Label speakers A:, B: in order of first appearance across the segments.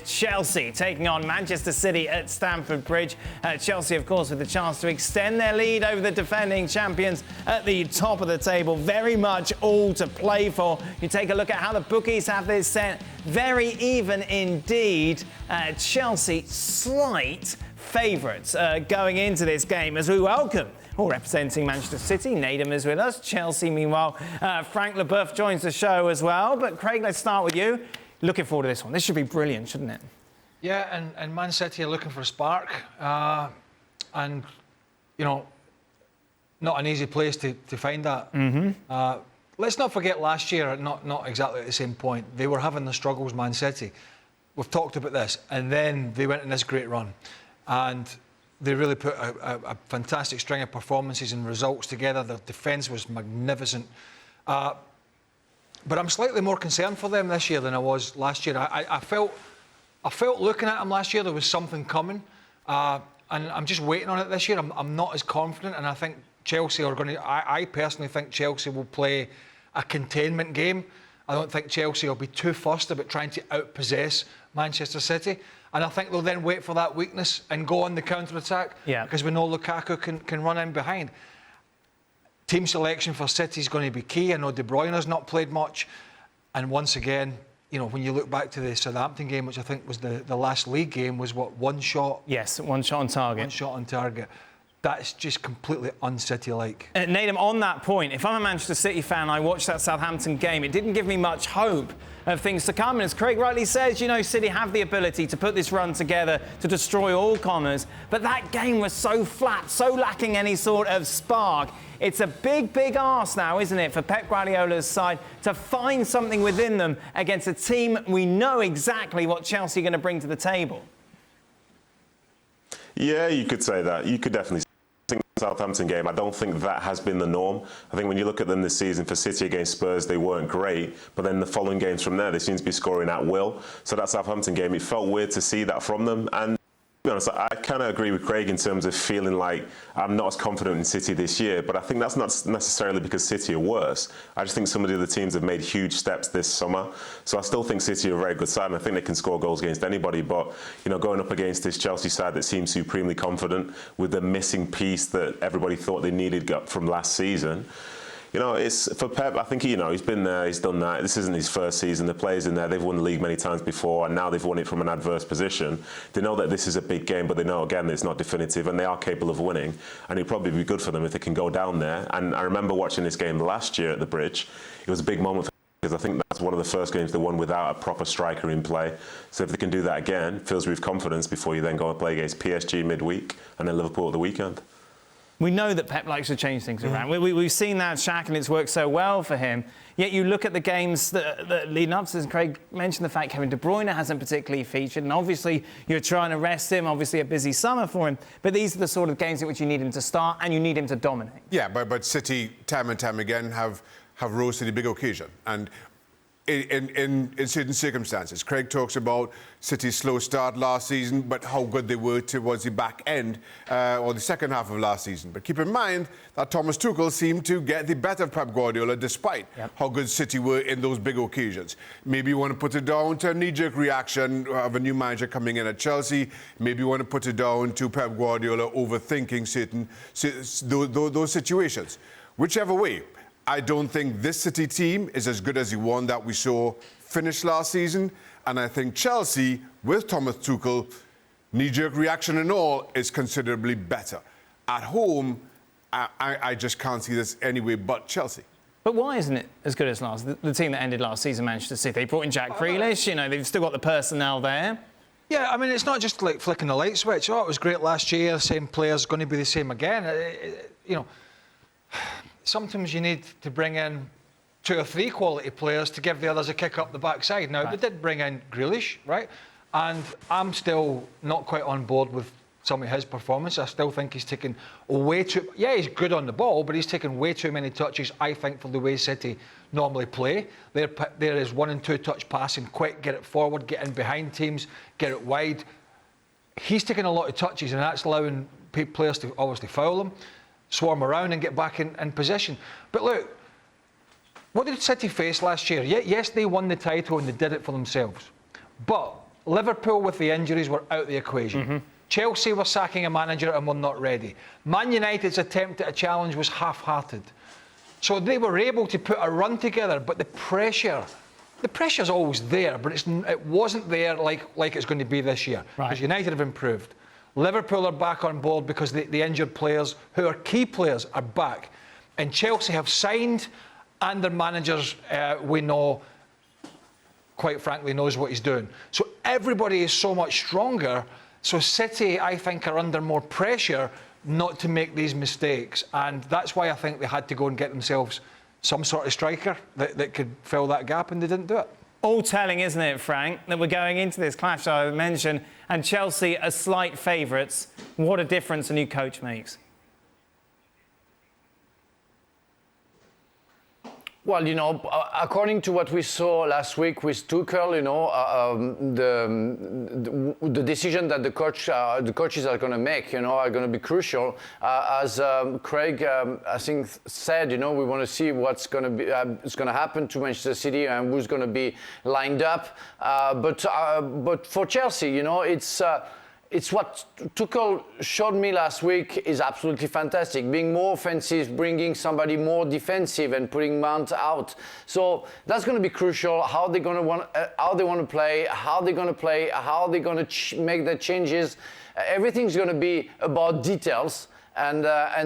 A: Chelsea taking on Manchester City at Stamford Bridge. Chelsea, of course, with the chance to extend their lead over the defending champions at the top of the table. Very much all to play for. You take a look at how the bookies have this set. Very even indeed. Chelsea, slight favourites going into this game as we welcome, representing Manchester City, Nedum is with us. Chelsea, meanwhile, Frank Leboeuf joins the show as well. But Craig, let's start with you. Looking forward to this one. This should be brilliant, shouldn't it?
B: Yeah, and Man City are looking for a spark. And, you know, not an easy place to find that. Let's not forget last year, not exactly at the same point, they were having the struggles, Man City. We've talked about this. And then they went on this great run. And they really put a fantastic string of performances and results together. Their defence was magnificent. But I'm slightly more concerned for them this year than I was last year. I felt looking at them last year there was something coming, and I'm just waiting on it this year. I'm not as confident, and I think Chelsea are going to. I personally think Chelsea will play a containment game. I don't think Chelsea will be too fussed about trying to outpossess Manchester City, and I think they'll then wait for that weakness and go on the counter-attack.
A: Yeah.
B: Because we know Lukaku can run in behind. Team selection for City is going to be key. I know De Bruyne's not played much. And once again, you know, when you look back to the Southampton game, which I think was the last league game, was what, one shot?
A: Yes, one shot on target.
B: One shot on target. That's just completely un-City-like.
A: Nedum, on that point, if I'm a Manchester City fan, I watched that Southampton game, it didn't give me much hope of things to come. And as Craig rightly says, you know, City have the ability to put this run together to destroy all comers. But that game was so flat, so lacking any sort of spark. It's a big, big ask now, isn't it, for Pep Guardiola's side to find something within them against a team we know exactly what Chelsea are going to bring to the table.
C: Yeah, you could say that. You could definitely. Southampton game, I don't think that has been the norm. I think when you look at them this season, for City against Spurs, they weren't great, but then the following games from there, they seem to be scoring at will. So that Southampton game, it felt weird to see that from them. And to be honest, I kind of agree with Craig in terms of feeling like I'm not as confident in City this year, but I think that's not necessarily because City are worse. I just think some of the other teams have made huge steps this summer. So I still think City are a very good side, and I think they can score goals against anybody. But, you know, going up against this Chelsea side that seems supremely confident with the missing piece that everybody thought they needed from last season, you know, it's for Pep. I think, you know, he's been there, he's done that. This isn't his first season. The players in there, they've won the league many times before, and now they've won it from an adverse position. They know that this is a big game, but they know, again, that it's not definitive, and they are capable of winning. And it'd probably be good for them if they can go down there. And I remember watching this game last year at the Bridge. It was a big moment for them, because I think that's one of the first games they won without a proper striker in play. So if they can do that again, fills you with confidence before you then go and play against PSG midweek and then Liverpool at the weekend.
A: We know that Pep likes to change things around. We've seen that at Shaka, and it's worked so well for him. Yet you look at the games that lead up to this, and Craig mentioned the fact Kevin De Bruyne hasn't particularly featured, and obviously you're trying to rest him, obviously a busy summer for him, but these are the sort of games in which you need him to start and you need him to dominate. Yeah,
D: but City, time and time again, have rose to the big occasion. And in certain circumstances. Craig talks about City's slow start last season, but how good they were towards the back end or the second half of last season. But keep in mind that Thomas Tuchel seemed to get the better of Pep Guardiola despite how good City were in those big occasions. Maybe you want to put it down to a knee-jerk reaction of a new manager coming in at Chelsea. Maybe you want to put it down to Pep Guardiola overthinking those situations. Whichever way, I don't think this City team is as good as the one that we saw finish last season. And I think Chelsea, with Thomas Tuchel, knee-jerk reaction and all, is considerably better. At home, I just can't see this anyway but Chelsea.
A: But why isn't it as good as the team that ended last season, Manchester City? They brought in Jack Grealish, you know, they've still got the personnel there.
B: Yeah, I mean, it's not just like flicking the light switch. Oh, it was great last year, same players, going to be the same again. You know, sometimes you need to bring in 2 or 3 quality players to give the others a kick up the backside. Now, they did bring in Grealish, right? And I'm still not quite on board with some of his performance. I still think he's taken way too... Yeah, he's good on the ball, but he's taken way too many touches, I think, for the way City normally play. There is 1 and 2 touch passing, quick, get it forward, get in behind teams, get it wide. He's taking a lot of touches, and that's allowing players to obviously foul him, swarm around and get back in position. But look, what did City face last year? Yes, they won the title and they did it for themselves. But Liverpool, with the injuries, were out of the equation. Chelsea were sacking a manager and were not ready. Man United's attempt at a challenge was half-hearted. So they were able to put a run together, but the pressure's always there, but it wasn't there like it's going to be this year. Because United have improved. Liverpool are back on board because the injured players, who are key players, are back. And Chelsea have signed, and their managers, we know, quite frankly, knows what he's doing. So everybody is so much stronger. So City, I think, are under more pressure not to make these mistakes. And that's why I think they had to go and get themselves some sort of striker that could fill that gap, and they didn't do it.
A: All telling, isn't it, Frank, that we're going into this clash I mentioned, and Chelsea are slight favourites. What a difference a new coach makes.
E: Well, you know, according to what we saw last week with Tuchel, you know, the decision that the coaches are going to make, you know, are going to be crucial. As Craig, I think, said, you know, we want to see what's going to be, it's going to happen to Manchester City and who's going to be lined up. But for Chelsea, you know, it's what Tuchel showed me last week is absolutely fantastic. Being more offensive, bringing somebody more defensive, and putting Mount out. So that's going to be crucial. How they want to play, how they're going to make the changes. Everything's going to be about details, and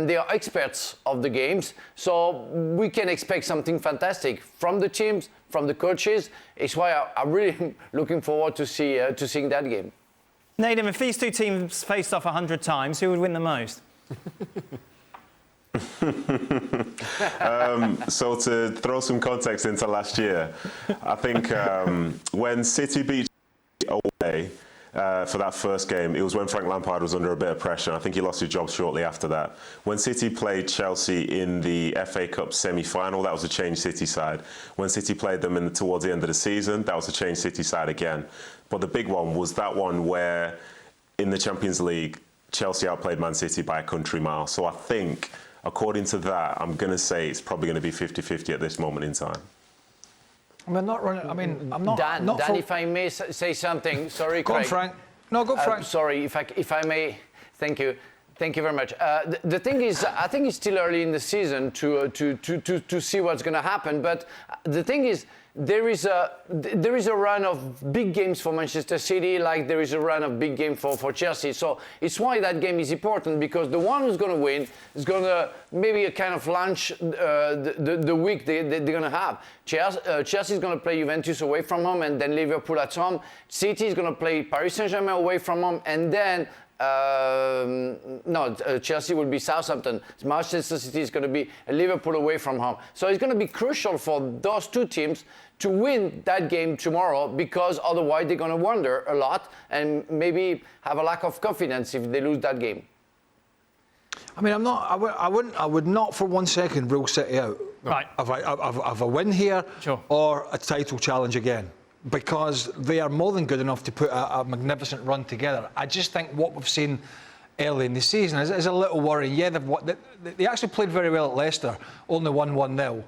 E: they are experts of the games. So we can expect something fantastic from the teams, from the coaches. It's why I'm really looking forward to seeing that game.
A: Nedum, if these two teams faced off 100 times, who would win the most?
C: So to throw some context into last year, I think when City beat away for that first game, it was when Frank Lampard was under a bit of pressure. I think he lost his job shortly after that. When City played Chelsea in the FA Cup semi-final, that was a changed City side. When City played them towards the end of the season, that was a changed City side again. But the big one was that one where, in the Champions League, Chelsea outplayed Man City by a country mile. So I think, according to that, I'm going to say it's probably going to be 50-50 at this moment in time.
B: I'm not running. I mean, I'm not.
E: Dan, if I may say something, sorry,
B: Go
E: Craig.
B: on, Frank. No, go, Frank.
E: Sorry, if I may. Thank you. Thank you very much. The thing is, I think it's still early in the season to see what's going to happen. But the thing is, there is a run of big games for Manchester City, like there is a run of big game for Chelsea. So it's why that game is important, because the one who's going to win is going to maybe a kind of launch the week they're going to have. Chelsea is going to play Juventus away from home, and then Liverpool at home. City is going to play Paris Saint-Germain away from home, and then Chelsea will be Southampton. Manchester City is going to be Liverpool away from home. So it's going to be crucial for those two teams to win that game tomorrow, because otherwise they're going to wonder a lot and maybe have a lack of confidence if they lose that game.
B: I mean, I would not for 1 second rule City out.
A: Right.
B: Of a win here,
A: Sure,
B: or a title challenge again, because they are more than good enough to put a magnificent run together. I just think what we've seen early in the season is a little worrying. Yeah, they actually played very well at Leicester, only won 1-0.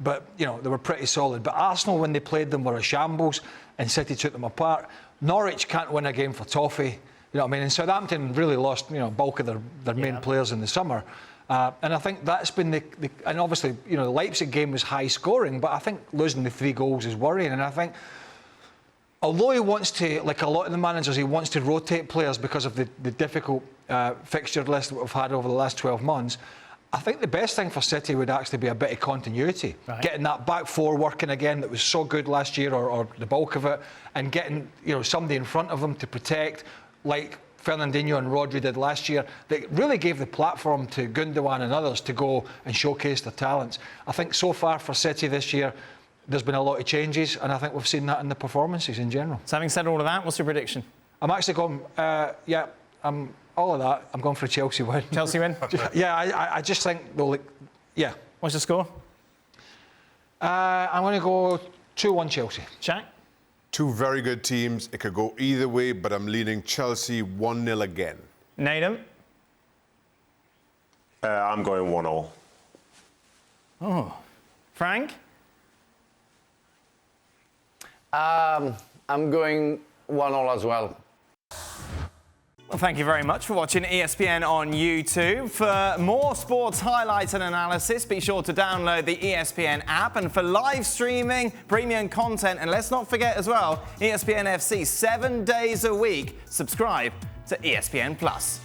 B: But, you know, they were pretty solid. But Arsenal, when they played them, were a shambles, and City took them apart. Norwich can't win a game for toffee. You know what I mean? And Southampton really lost, you know, bulk of their main players in the summer. And I think that's been and obviously, you know, the Leipzig game was high scoring, but I think losing the 3 goals is worrying. And I think, although he wants to, like a lot of the managers, he wants to rotate players because of the difficult fixture list that we've had over the last 12 months, I think the best thing for City would actually be a bit of continuity. Right. Getting that back four working again that was so good last year, or the bulk of it, and getting, you know, somebody in front of them to protect, like Fernandinho and Rodri did last year, that really gave the platform to Gundogan and others to go and showcase their talents. I think so far for City this year, there's been a lot of changes, and I think we've seen that in the performances in general.
A: So having said all of that, what's your prediction?
B: I'm actually going, all of that, I'm going for a Chelsea win.
A: Chelsea win?
B: Yeah, I just think they'll, yeah.
A: What's the score?
B: I'm going to go 2-1 Chelsea.
A: Shaq?
D: Two very good teams. It could go either way, but I'm leaning Chelsea 1-0 again.
A: Nedum?
C: I'm going 1-1.
A: Oh. Frank?
E: I'm going 1-1 as well.
A: Well, thank you very much for watching ESPN on YouTube. For more sports highlights and analysis, be sure to download the ESPN app. And for live streaming, premium content, and let's not forget as well, ESPN FC 7 days a week. Subscribe to ESPN Plus.